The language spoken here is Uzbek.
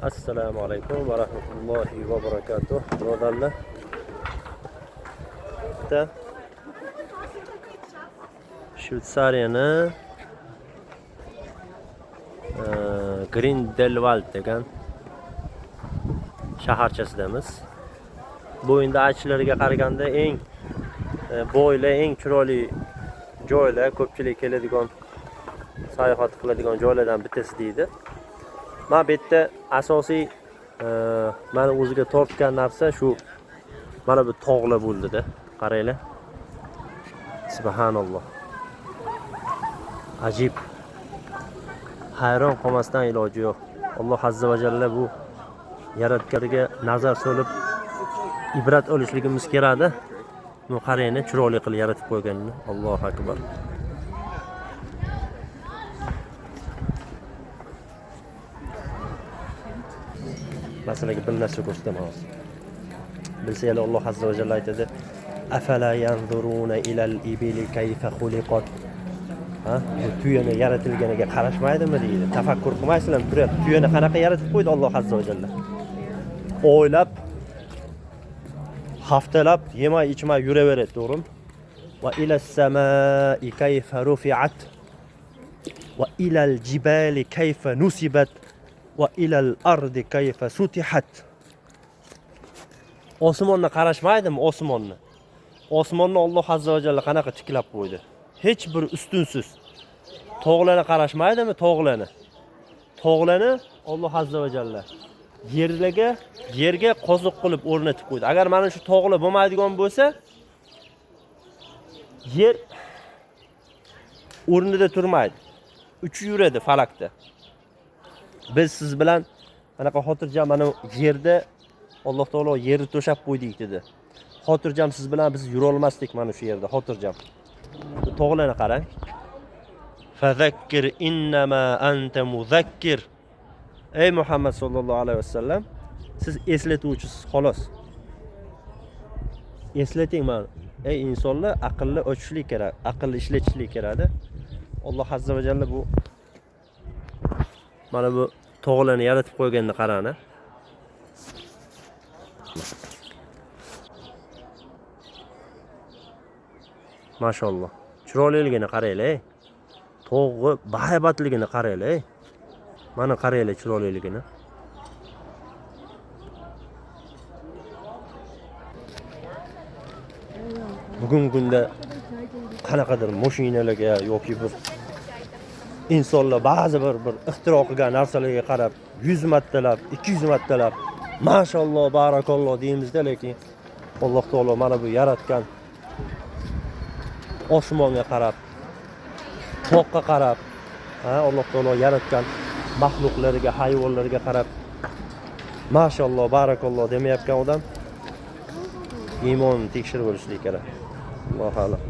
Assalomu alaykum va rahmatullohi va barakatuh. Birodarlar, bitta Shvetsariyani Grindelwald degan shaharchasidamiz. Bu endi aytishlariga qaraganda eng boyli, eng chiroyli joylar, ko'pchilik keladigan, sayohat qiladigan joylardan bittasi deydi. Men bu yerda asosiy meni o'ziga tortgan narsa shu mana bu tog'lar bo'ldi-da. Qaranglar. Subhanalloh. Ajib. Hayron qolmasdan iloji yo'q. Alloh azza va jalla bu yaratganlarga nazar solib ibrat olishligimiz kerak-da. Bu qaranglar, chiroyli qilib yaratib qo'yganini. Allohu akbar. Masalaga bir narsa ko'rsataman. Bilsanglar Alloh azza va jalla aytadi: "Afala yanzuruna ilal ibili kayfa xuliqat." Ha? Tuyani yaratilganiga qarashmaydimi deydi. Tafakkur qilmaysizlar, turib tuyani qanaqa yaratib qo'ydi Alloh azza va jalla. Oylab, haftalab yemay ichmay yuraveradi, to'g'rimi? Va ilas samai kayfa rufi'at va ilal jibali kayfa nusibat va ilal ardi kayfa sutihat. Osmonni qarashmaydimi, osmonni? Osmonni Alloh azza va jalla qanaqa tiklab qo'ydi? Hech bir ustunsiz. Tog'larni qarashmaydimi, tog'larni? Tog'larni Alloh azza va jalla yerga qoziq qilib o'rnatib qo'ydi. Agar mana shu tog'lar bo'lmaydigan bo'lsa, yer o'rnida turmaydi. Uchib yuradi falakda. Biz siz bilan anaqa xotirjam mana yerda Alloh taolo yerni to'shab qo'ydik dedi. Xotirjam siz bilan biz yura olmasdik mana shu yerda, xotirjam. Bu tog'larni qarang. Fazakkir innama anta muzakkir. Ey Muhammad sallallohu alayhi vasallam, siz eslatuvchisiz xolos. Eslating mana. Ey insonlar, aqlli ochishlik kerak, aqlli ishlatishlik kerak-da. Alloh azza va jalla bu mana bu tog'larni yaratib qo'yganini qarang-a. Mashalloh. Chiroyliligini qaranglar. Tog'i bahaybatligini qaranglar. Mana qaranglar chiroyliligini. Bugungi kunda qanaqadir mashinalarga yoki bir insonlar ba'zi bir ixtiro qilgan narsalarga qarab 100 martalab, 200 martalab mashalloh, barakalloh deymizda, lekin Alloh taolo mana bu yaratgan osmonga qarab, toqqa qarab, Alloh taolo yaratgan mahluqlariga, hayvonlarga qarab mashalloh, barakalloh demayotgan odam iymon tekshirib olishlik kerak. Allohu a'lam.